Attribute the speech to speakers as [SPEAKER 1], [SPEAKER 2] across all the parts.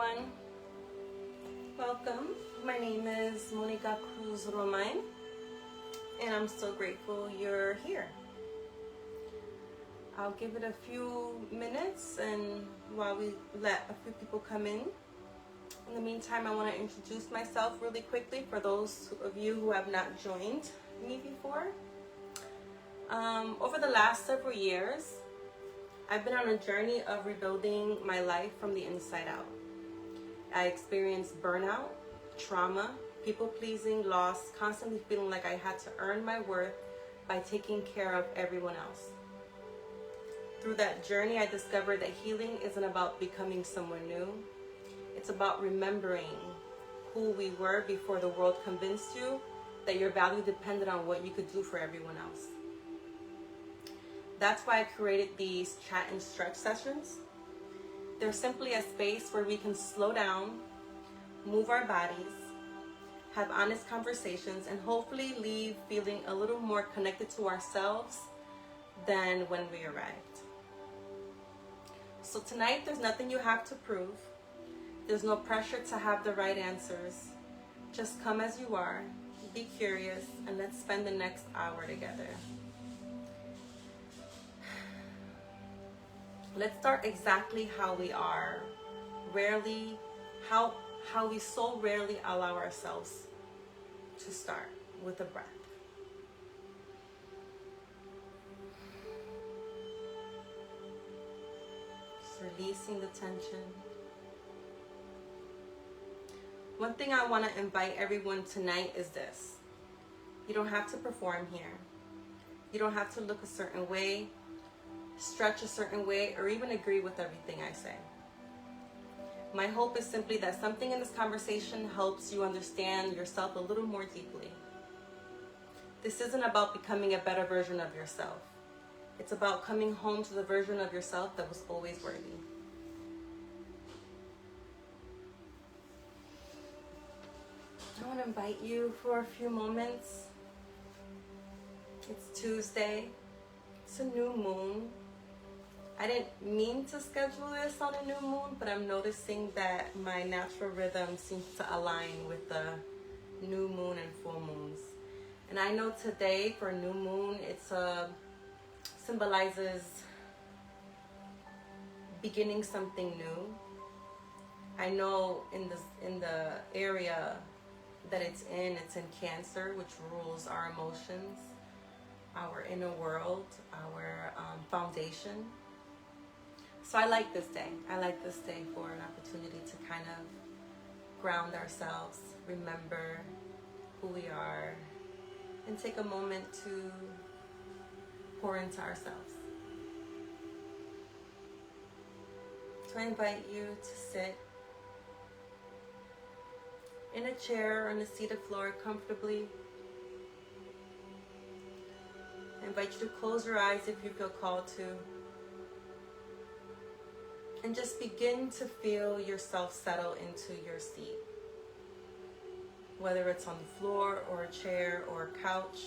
[SPEAKER 1] everyone. Welcome. My name is Monica Cruz Romain, and I'm so grateful you're here. I'll give it a few minutes and while we let a few people come in. In the meantime, I want to introduce myself really quickly for those of you who have not joined me before. Over the last several years, I've been on a journey of rebuilding my life from the inside out. I experienced burnout, trauma, people-pleasing, loss, constantly feeling like I had to earn my worth by taking care of everyone else. Through that journey, I discovered that healing isn't about becoming someone new. It's about remembering who we were before the world convinced you that your value depended on what you could do for everyone else. That's why I created these chat and stretch sessions. They're simply a space where we can slow down, move our bodies, have honest conversations, and hopefully leave feeling a little more connected to ourselves than when we arrived. So tonight, there's nothing you have to prove. There's no pressure to have the right answers. Just come as you are, be curious, and let's spend the next hour together. Let's start exactly how we are. How we so rarely allow ourselves to start, with a breath. Just releasing the tension. One thing I want to invite everyone tonight is this. You don't have to perform here. You don't have to look a certain way, stretch a certain way, or even agree with everything I say. My hope is simply that something in this conversation helps you understand yourself a little more deeply. This isn't about becoming a better version of yourself. It's about coming home to the version of yourself that was always worthy. I want to invite you for a few moments. It's Tuesday. It's a new moon. I didn't mean to schedule this on a new moon, but I'm noticing that my natural rhythm seems to align with the new moon and full moons. And I know today for new moon, it's symbolizes beginning something new. I know in the area that it's in Cancer, which rules our emotions, our inner world, our foundation. So I like this day. I like this day for an opportunity to kind of ground ourselves, remember who we are, and take a moment to pour into ourselves. So I invite you to sit in a chair or on a seated floor comfortably. I invite you to close your eyes if you feel called to. And just begin to feel yourself settle into your seat. Whether it's on the floor or a chair or a couch.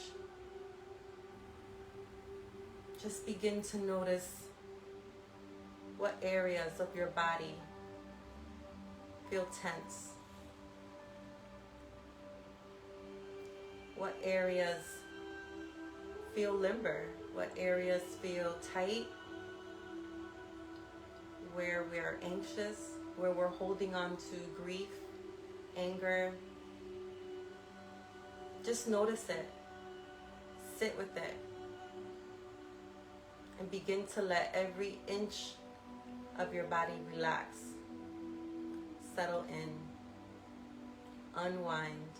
[SPEAKER 1] Just begin to notice what areas of your body feel tense. What areas feel limber? What areas feel tight? Where we're anxious, where we're holding on to grief, anger. Just notice it. Sit with it. And begin to let every inch of your body relax. Settle in. Unwind.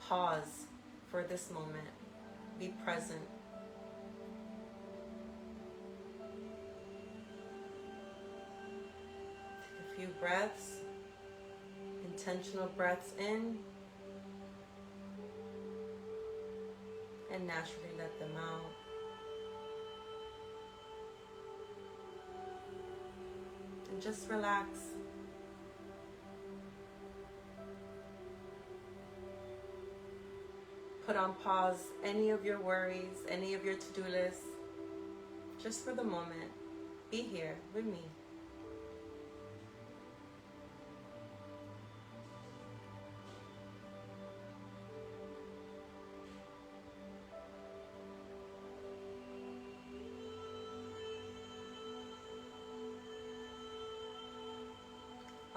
[SPEAKER 1] Pause for this moment. Be present. Few breaths, intentional breaths in, and naturally let them out. And just relax. Put on pause any of your worries, any of your to-do lists, just for the moment. Be here with me.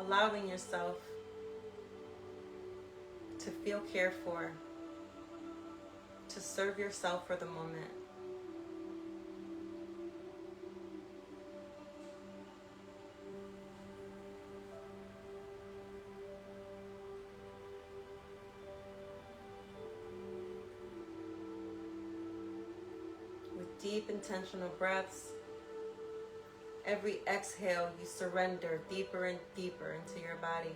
[SPEAKER 1] allowing yourself to feel cared for, to serve yourself for the moment. With deep intentional breaths, every exhale you surrender deeper and deeper into your body.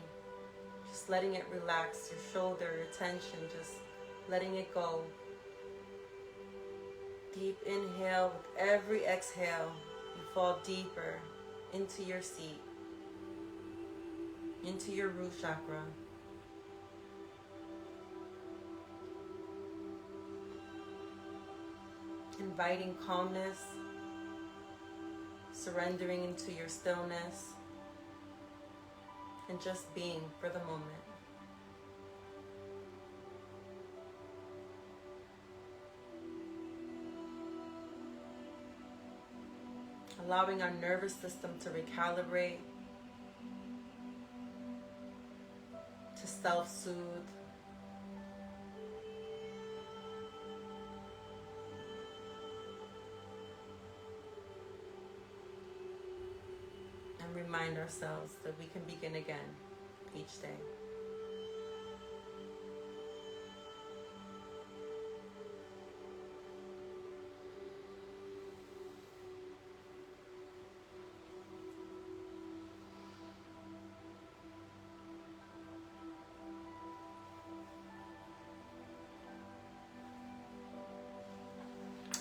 [SPEAKER 1] Just letting it relax, your shoulder, your tension, just letting it go. Deep inhale, with every exhale, you fall deeper into your seat, into your root chakra. Inviting calmness, surrendering into your stillness, and just being for the moment. Allowing our nervous system to recalibrate, to self-soothe. And remind ourselves that we can begin again each day.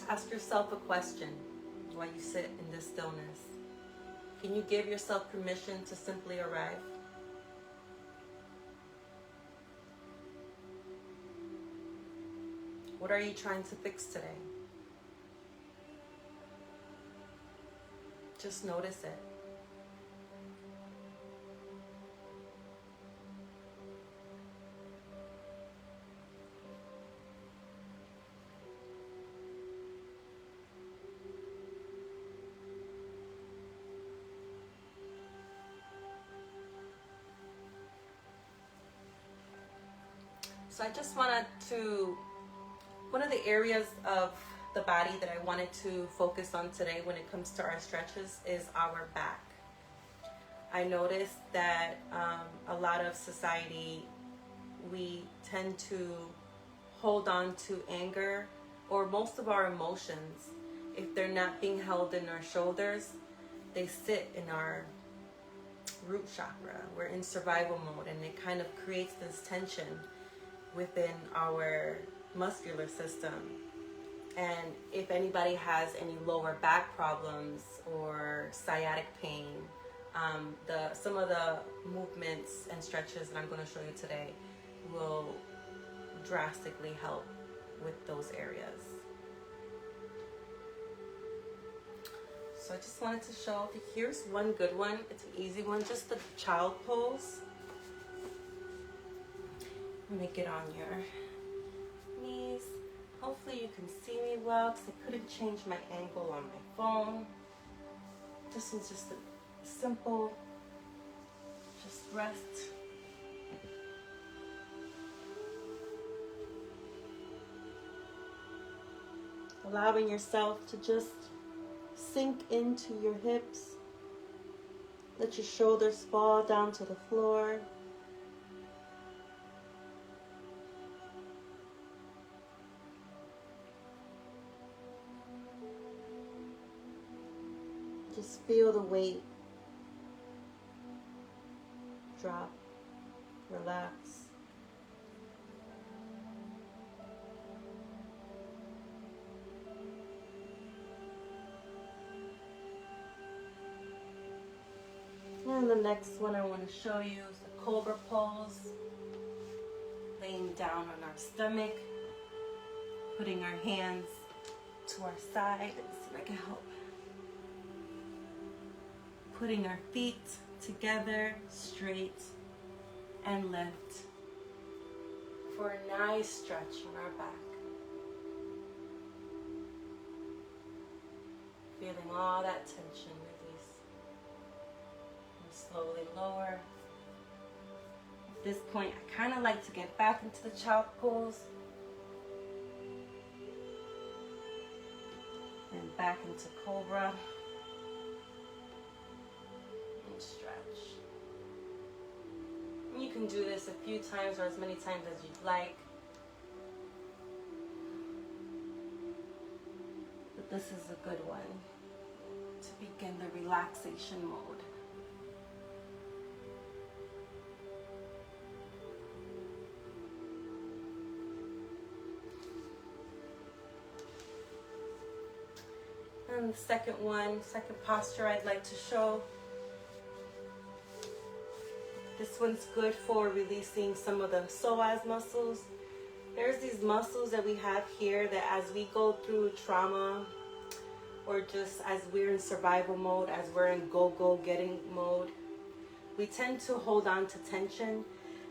[SPEAKER 1] Ask yourself a question while you sit in this stillness. Can you give yourself permission to simply arrive? What are you trying to fix today? Just notice it. So I just wanted to, one of the areas of the body that I wanted to focus on today when it comes to our stretches is our back. I noticed that a lot of society, we tend to hold on to anger or most of our emotions. If they're not being held in our shoulders, they sit in our root chakra. We're in survival mode, and it kind of creates this tension within our muscular system. And if anybody has any lower back problems or sciatic pain, some of the movements and stretches that I'm going to show you today will drastically help with those areas. So I just wanted to show you, here's one good one. It's an easy one, just the child pose. Let me get on your knees. Hopefully you can see me well, because I couldn't change my angle on my phone. This one's just a simple, just rest. Allowing yourself to just sink into your hips. Let your shoulders fall down to the floor. Just feel the weight drop, relax. And the next one I want to show you is the cobra pose. Laying down on our stomach, putting our hands to our side. Let's see if I can help. Putting our feet together, straight, and lift for a nice stretch on our back. Feeling all that tension release. And slowly lower this point, I kind of like to get back into the child pose. And back into cobra. And stretch. And you can do this a few times or as many times as you'd like. But this is a good one to begin the relaxation mode. And the second posture I'd like to show. This one's good for releasing some of the psoas muscles. There's these muscles that we have here that as we go through trauma, or just as we're in survival mode, as we're in go getting mode, we tend to hold on to tension.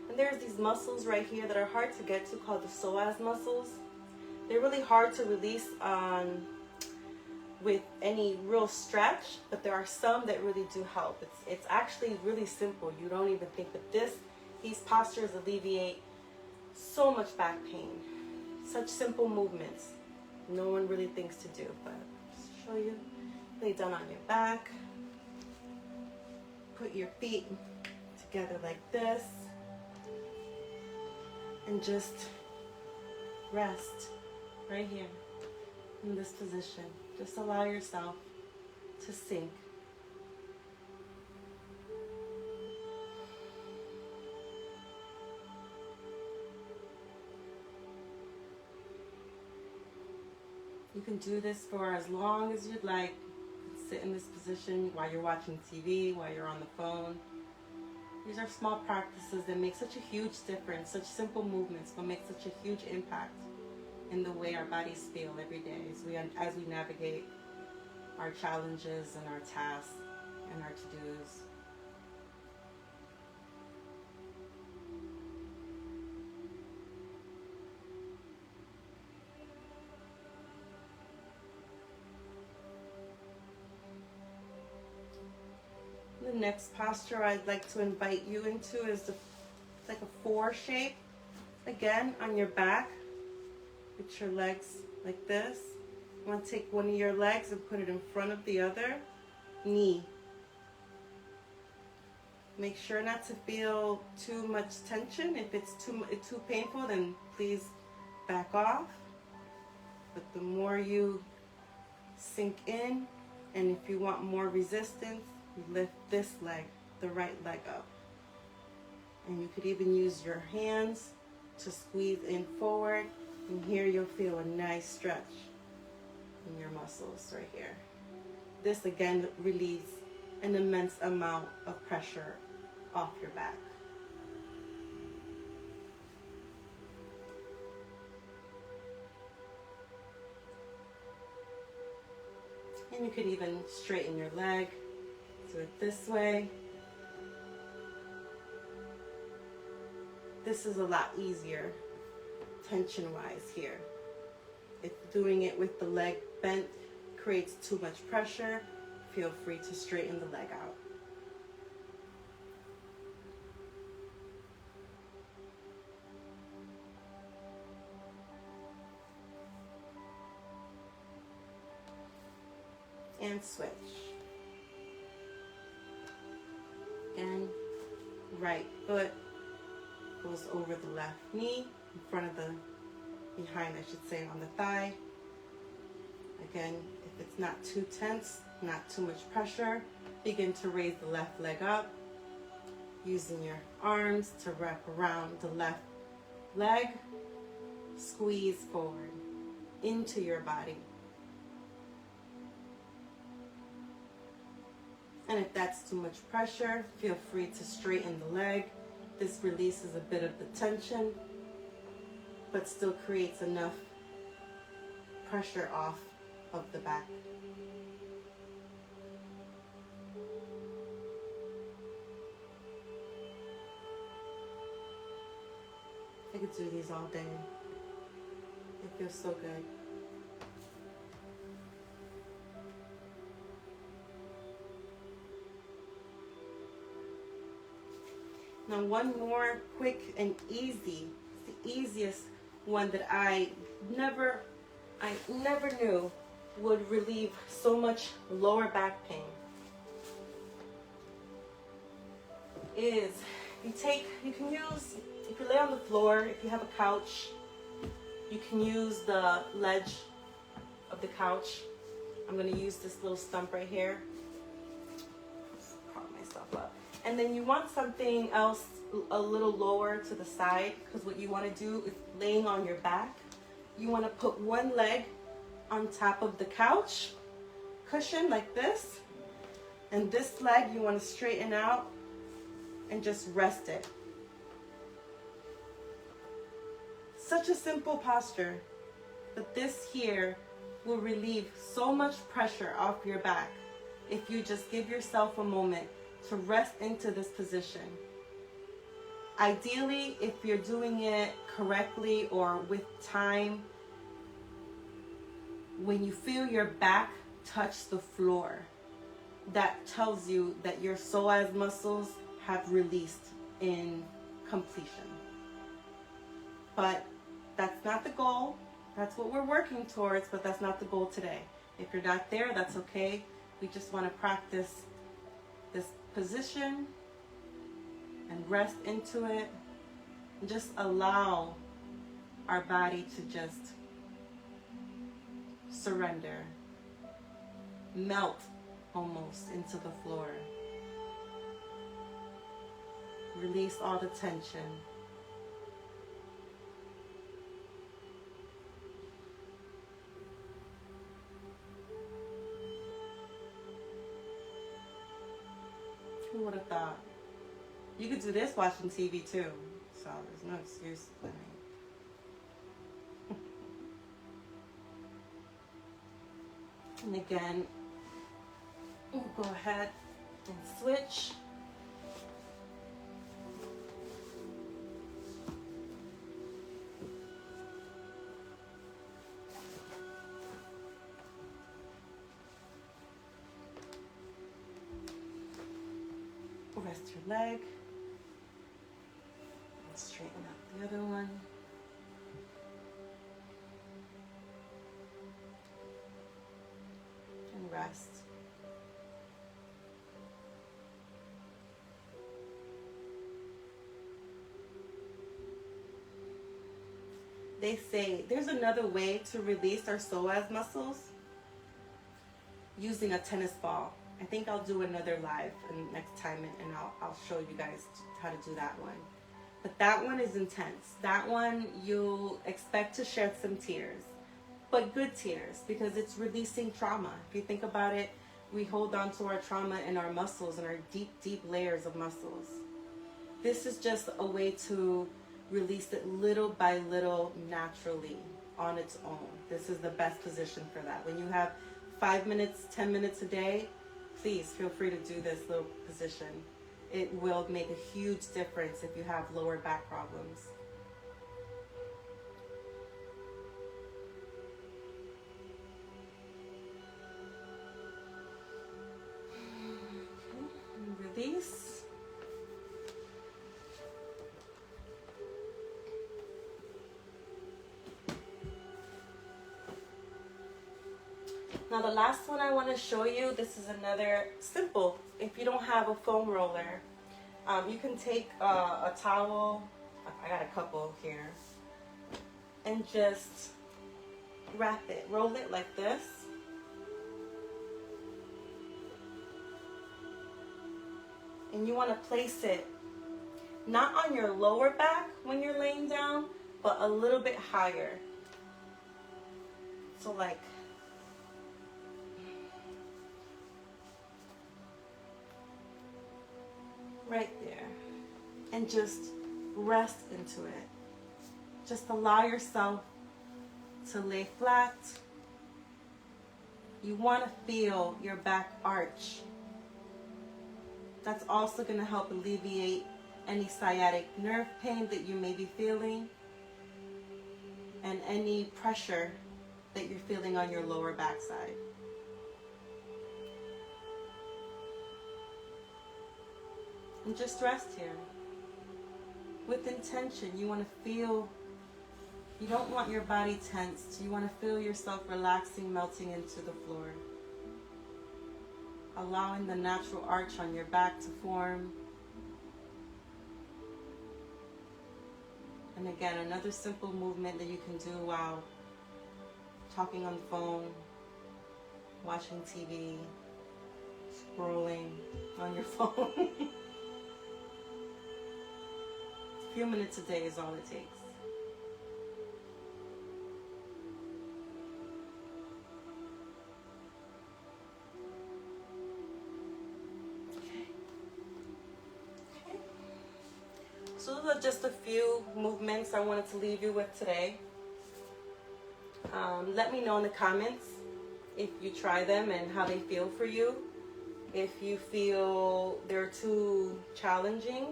[SPEAKER 1] And there's these muscles right here that are hard to get to called the psoas muscles. They're really hard to release with any real stretch, but there are some that really do help. It's actually really simple. You don't even think, but these postures alleviate so much back pain. Such simple movements. No one really thinks to do, but just show you. Lay down on your back. Put your feet together like this. And just rest right here in this position. Just allow yourself to sink. You can do this for as long as you'd like. Sit in this position while you're watching TV, while you're on the phone. These are small practices that make such a huge difference, such simple movements, but make such a huge impact in the way our bodies feel every day as we navigate our challenges and our tasks and our to-dos. The next posture I'd like to invite you into is like a 4 shape. Again, on your back. Put your legs like this. You want to take one of your legs and put it in front of the other knee. Make sure not to feel too much tension. If it's too painful, then please back off. But the more you sink in, and if you want more resistance, you lift this leg, the right leg up. And you could even use your hands to squeeze in forward. And here you'll feel a nice stretch in your muscles right here. This again relieves an immense amount of pressure off your back. And you could even straighten your leg. Do it this way. This is a lot easier tension-wise here. If doing it with the leg bent creates too much pressure, feel free to straighten the leg out. And switch. Again, right foot goes over the left knee, in front of behind I should say, on the thigh. Again, if it's not too tense, not too much pressure, begin to raise the left leg up, using your arms to wrap around the left leg, squeeze forward into your body. And if that's too much pressure, feel free to straighten the leg. This releases a bit of the tension, but still creates enough pressure off of the back. I could do these all day. It feels so good. Now one more quick and easy, it's the easiest one that I never knew would relieve so much lower back pain. Is you can use, if you lay on the floor, if you have a couch, you can use the ledge of the couch. I'm going to use this little stump right here. Just prop myself up. And then you want something else a little lower to the side, because what you want to do is laying on your back. You want to put one leg on top of the couch cushion like this, and this leg you want to straighten out and just rest it. Such a simple posture, but this here will relieve so much pressure off your back if you just give yourself a moment to rest into this position. Ideally, if you're doing it correctly or with time, when you feel your back touch the floor, that tells you that your psoas muscles have released in completion. But that's not the goal. That's what we're working towards, but that's not the goal today. If you're not there, that's okay. We just want to practice this position and rest into it, and just allow our body to just surrender, melt almost into the floor. Release all the tension. Who would have thought? You could do this watching TV too, so there's no excuse. And again, we'll go ahead and switch. Rest your leg. And straighten out the other one. And rest. They say there's another way to release our psoas muscles using a tennis ball. I think I'll do another live next time, and I'll show you guys how to do that one. But that one is intense. That one you'll expect to shed some tears, but good tears, because it's releasing trauma. If you think about it, we hold on to our trauma in our muscles and our deep, deep layers of muscles. This is just a way to release it little by little, naturally, on its own. This is the best position for that. When you have 5 minutes, 10 minutes a day, please feel free to do this little position. It will make a huge difference if you have lower back problems. Okay, release. Now the last one I want to show you, this is another simple. If you don't have a foam roller, you can take a towel, I got a couple here, and just wrap it, roll it like this. And you want to place it not on your lower back when you're laying down, but a little bit higher. So like, right there, and just rest into it. Just allow yourself to lay flat. You want to feel your back arch. That's also going to help alleviate any sciatic nerve pain that you may be feeling, and any pressure that you're feeling on your lower back side. And just rest here. with intention. You want to feel, you don't want your body tensed. You want to feel yourself relaxing, melting into the floor. Allowing the natural arch on your back to form. And again, another simple movement that you can do while talking on the phone, watching TV, scrolling on your phone. A few minutes a day is all it takes. So those are just a few movements I wanted to leave you with today. Let me know in the comments if you try them and how they feel for you. If you feel they're too challenging,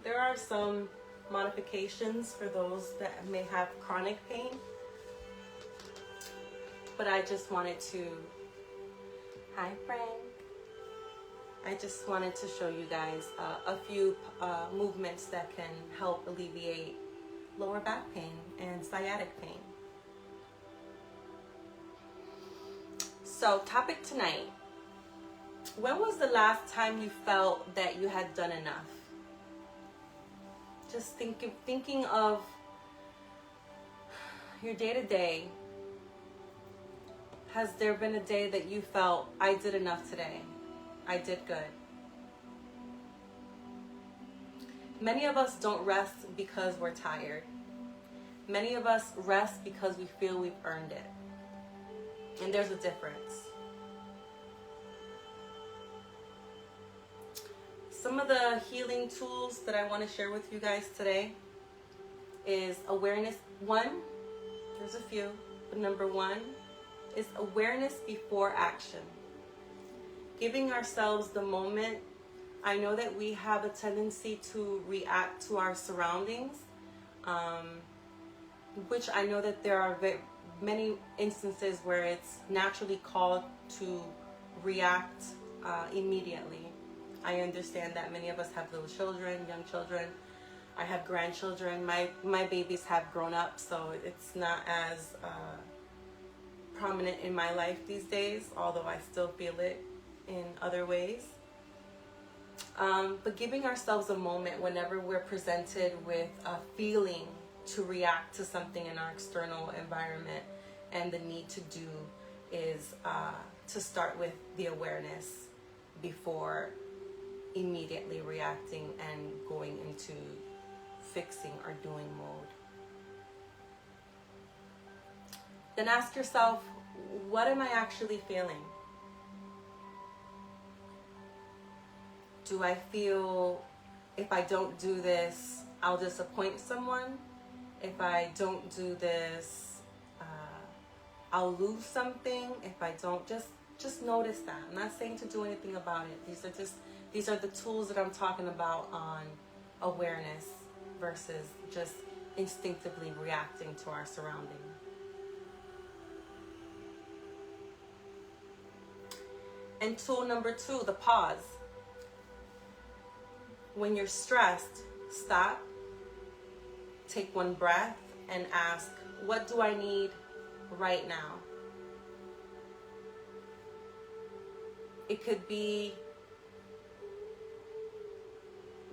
[SPEAKER 1] there are some modifications for those that may have chronic pain. But I just wanted to, hi Frank. I just wanted to show you guys a few movements that can help alleviate lower back pain and sciatic pain. So, topic tonight. When was the last time you felt that you had done enough? Just thinking of your day-to-day. Has there been a day that you felt, I did enough today? I did good. Many of us don't rest because we're tired. Many of us rest because we feel we've earned it. And there's a difference. Some of the healing tools that I want to share with you guys today is awareness. One, there's a few, but number one is awareness before action. Giving ourselves the moment. I know that we have a tendency to react to our surroundings, which I know that there are many instances where it's naturally called to react immediately. I understand that many of us have little children, young children. I have grandchildren. My babies have grown up, so it's not as prominent in my life these days, although I still feel it in other ways. But giving ourselves a moment whenever we're presented with a feeling to react to something in our external environment, and the need to do is to start with the awareness before immediately reacting and going into fixing or doing mode. Then ask yourself, what am I actually feeling? Do I feel if I don't do this, I'll disappoint someone? If I don't do this, I'll lose something? If I don't, just notice that. I'm not saying to do anything about it. These are the tools that I'm talking about on awareness versus just instinctively reacting to our surrounding. And tool number two, the pause. When you're stressed, stop, take one breath, and ask, what do I need right now? It could be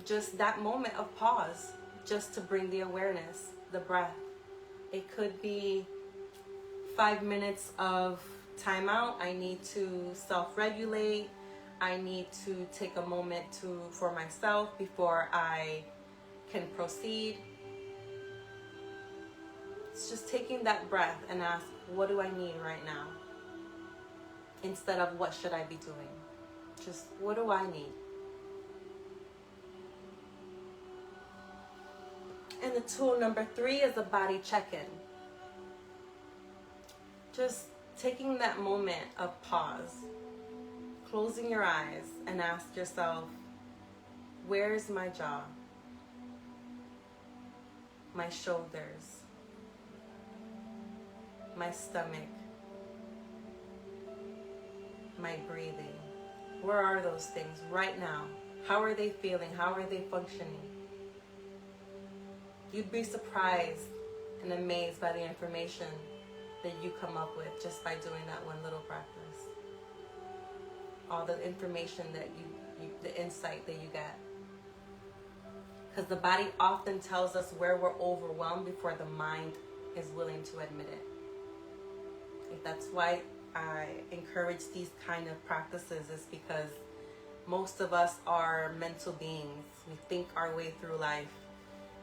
[SPEAKER 1] just that moment of pause, just to bring the awareness, the breath. It could be 5 minutes of time out. I need to self-regulate. I need to take a moment for myself before I can proceed. It's just taking that breath and ask, what do I need right now? Instead of what should I be doing? Just what do I need? And the tool number three is a body check-in. Just taking that moment of pause, closing your eyes and ask yourself, where's my jaw? My shoulders? My stomach? My breathing? Where are those things right now? How are they feeling? How are they functioning? You'd be surprised and amazed by the information that you come up with just by doing that one little practice. All the information that the insight that you get. Because the body often tells us where we're overwhelmed before the mind is willing to admit it. That's why I encourage these kind of practices, is because most of us are mental beings. We think our way through life,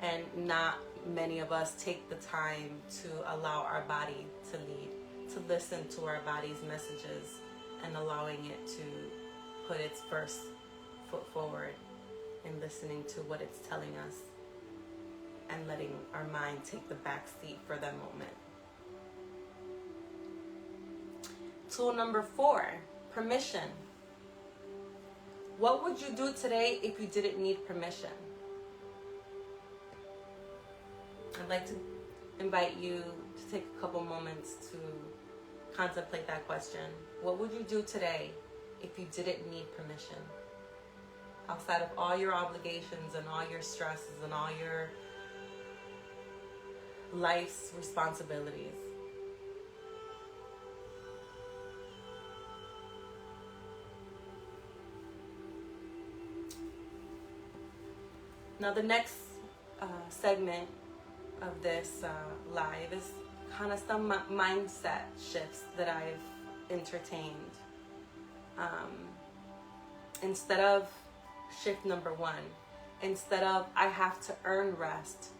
[SPEAKER 1] and not many of us take the time to allow our body to lead, to listen to our body's messages and allowing it to put its first foot forward and listening to what it's telling us and letting our mind take the back seat for that moment. Tool number 4, permission. What would you do today if you didn't need permission? I'd like to invite you to take a couple moments to contemplate that question. What would you do today if you didn't need permission? Outside of all your obligations and all your stresses and all your life's responsibilities. Now the next segment of this live is kind of some mindset shifts that I've entertained. Instead of shift number 1, instead of I have to earn rest,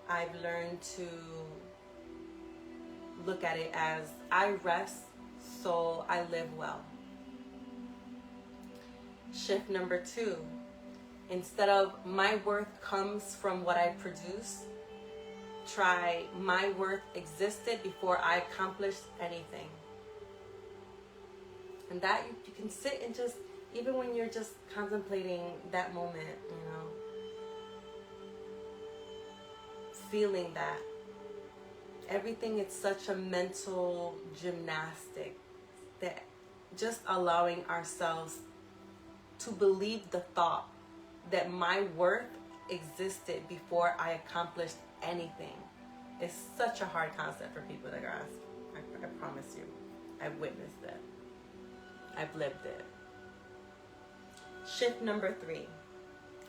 [SPEAKER 1] I've learned to look at it as I rest so I live well. Shift number 2, instead of my worth comes from what I produce, try my worth existed before I accomplished anything. And that you can sit and just, even when you're just contemplating that moment, feeling that. Everything is such a mental gymnastic, that just allowing ourselves to believe the thought that my worth existed before I accomplished anything is such a hard concept for people to grasp. I promise you. I've witnessed it. I've lived it. Shift number 3.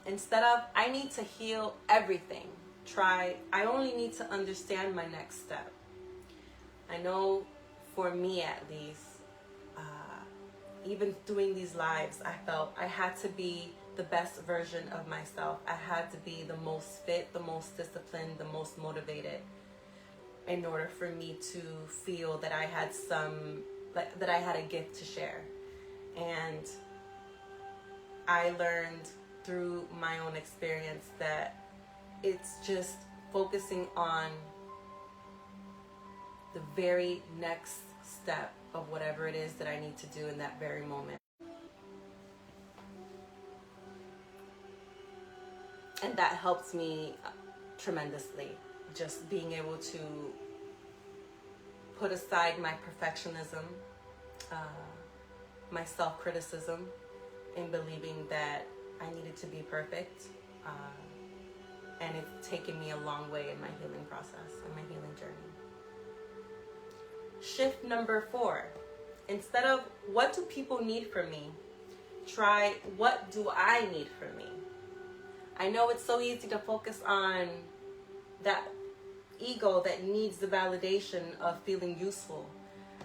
[SPEAKER 1] Instead of I need to heal everything, try I only need to understand my next step. I know for me at least, even doing these lives, I felt I had to be the best version of myself. I had to be the most fit, the most disciplined, the most motivated in order for me to feel that I had that I had a gift to share. And I learned through my own experience that it's just focusing on the very next step of whatever it is that I need to do in that very moment. And that helps me tremendously, just being able to put aside my perfectionism, my self-criticism, in believing that I needed to be perfect. And it's taken me a long way in my healing process and my healing journey. Shift number 4. Instead of what do people need from me, try what do I need from me. I know it's so easy to focus on that ego that needs the validation of feeling useful.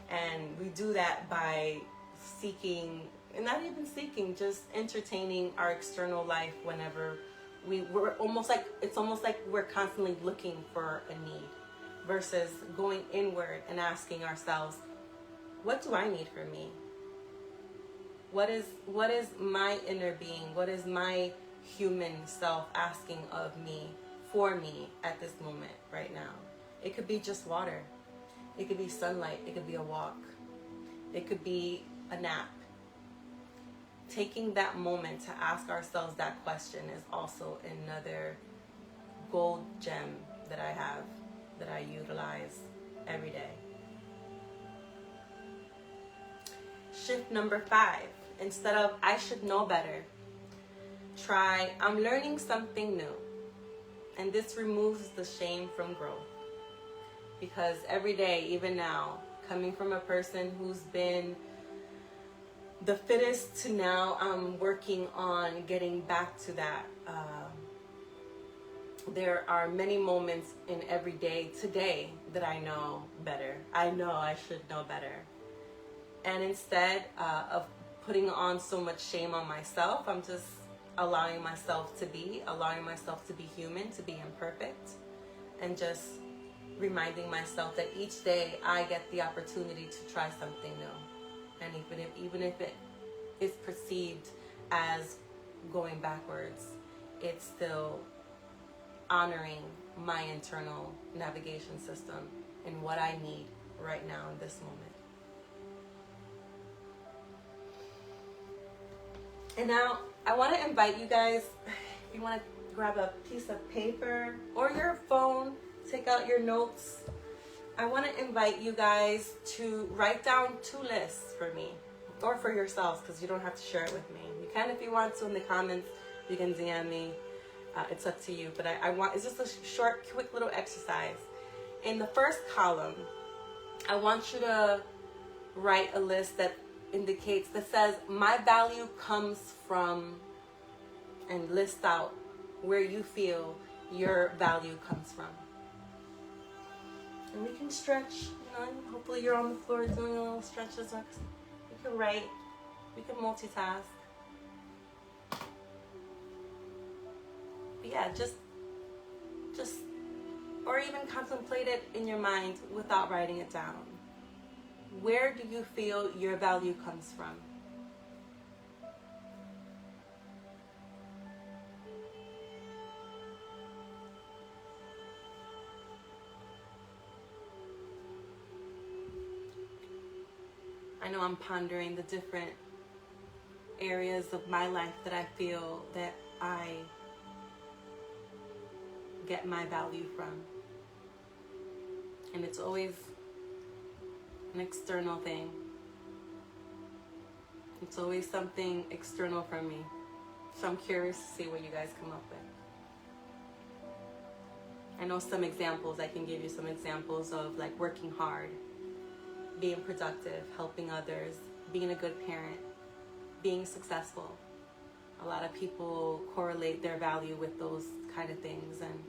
[SPEAKER 1] And we do that by seeking, and not even seeking, just entertaining our external life whenever we're almost like, it's almost like we're constantly looking for a need versus going inward and asking ourselves, what do I need from me? What is my inner being? What is my human self asking of me, for me at this moment right now? It could be just water. It could be sunlight. It could be a walk. It could be a nap. Taking that moment to ask ourselves that question is also another gold gem that I have, that I utilize every day. Shift number 5. Instead of I should know better, try I'm learning something new. And this removes the shame from growth. Because every day, even now, coming from a person who's been the fittest to now, I'm working on getting back to that. There are many moments in every day today that I know better. I know I should know better. And instead of putting on so much shame on myself, I'm just allowing myself to be human, to be imperfect, and just reminding myself that each day I get the opportunity to try something new. And even if it is perceived as going backwards, it's still honoring my internal navigation system and what I need right now in this moment. And now I want to invite you guys, if you want to grab a piece of paper or your phone, take out your notes. I want to invite you guys to write down 2 lists for me, or for yourselves, because you don't have to share it with me. You can if you want to in the comments. You can DM me. It's up to you. But it's just a short, quick little exercise. In the first column, I want you to write a list that says my value comes from, and list out where you feel your value comes from. And we can stretch, hopefully you're on the floor doing a little stretches. We can write, we can multitask. But yeah, just, or even contemplate it in your mind without writing it down. Where do you feel your value comes from? I know I'm pondering the different areas of my life that I feel that I get my value from. And it's always an external thing. It's always something external from me. So I'm curious to see what you guys come up with. I know some examples. I can give you some examples of like working hard, being productive, helping others, being a good parent, being successful. A lot of people correlate their value with those kind of things, and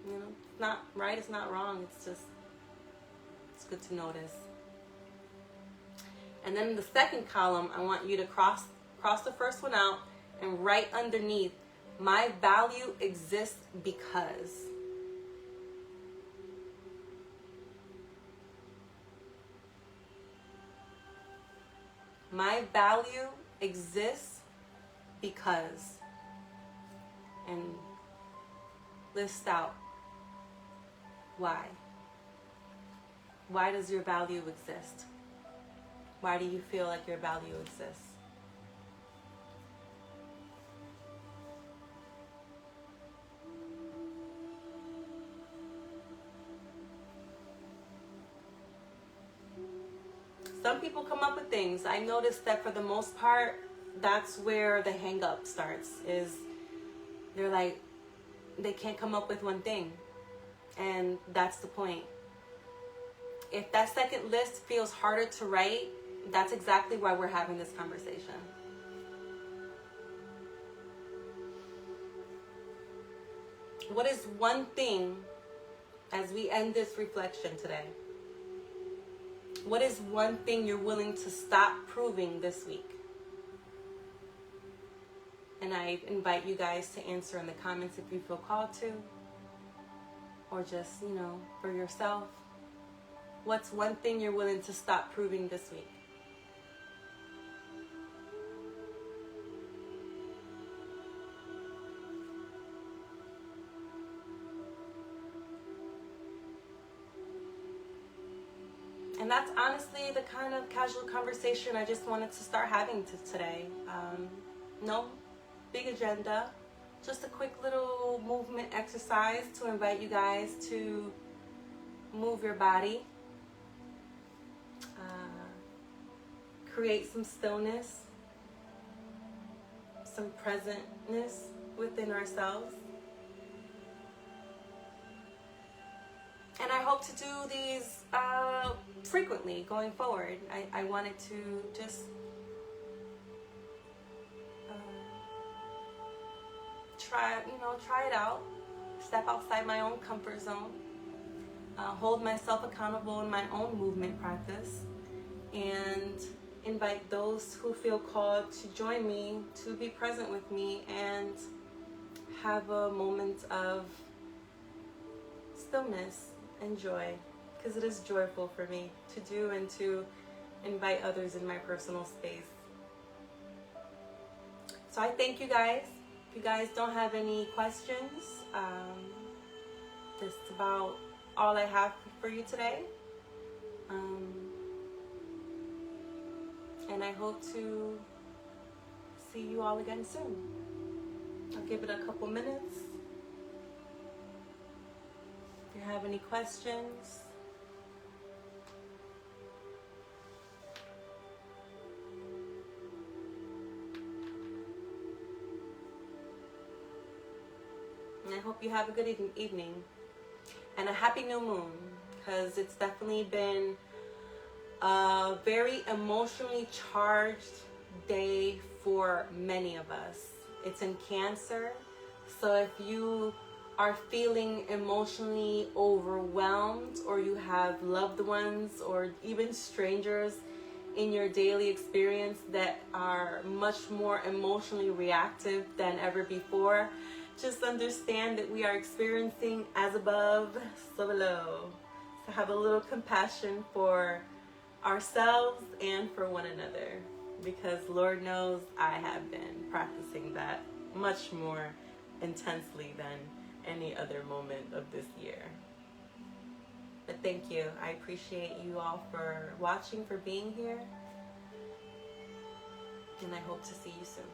[SPEAKER 1] it's not right, it's not wrong, it's good to notice. And then in the second column, I want you to cross the first one out and write underneath, my value exists because. My value exists because. And list out why. Why does your value exist? Why do you feel like your value exists? Some people come up with things. I noticed that for the most part, that's where the hang up starts, is they're like, they can't come up with one thing. And that's the point. If that second list feels harder to write, that's exactly why we're having this conversation. What is one thing, as we end this reflection today, what is one thing you're willing to stop proving this week? And I invite you guys to answer in the comments if you feel called to, or just, for yourself. What's one thing you're willing to stop proving this week? And that's honestly the kind of casual conversation I just wanted to start having today. No big agenda, just a quick little movement exercise to invite you guys to move your body, create some stillness, some presentness within ourselves, And I hope to do these frequently going forward. I wanted to just try it out, step outside my own comfort zone, hold myself accountable in my own movement practice, and invite those who feel called to join me to be present with me and have a moment of stillness and joy, because it is joyful for me to do and to invite others in my personal space. So I thank you guys. If you guys don't have any questions, that's about all I have for you today. And I hope to see you all again soon. I'll give it a couple minutes. If you have any questions, and I hope you have a good evening and a happy new moon, because it's definitely been a very emotionally charged day for many of us. It's in Cancer, so if you are feeling emotionally overwhelmed, or you have loved ones or even strangers in your daily experience that are much more emotionally reactive than ever before, just understand that we are experiencing as above, so below. So have a little compassion for ourselves and for one another, because Lord knows I have been practicing that much more intensely than any other moment of this year. But thank you. I appreciate you all for watching, for being here, and I hope to see you soon.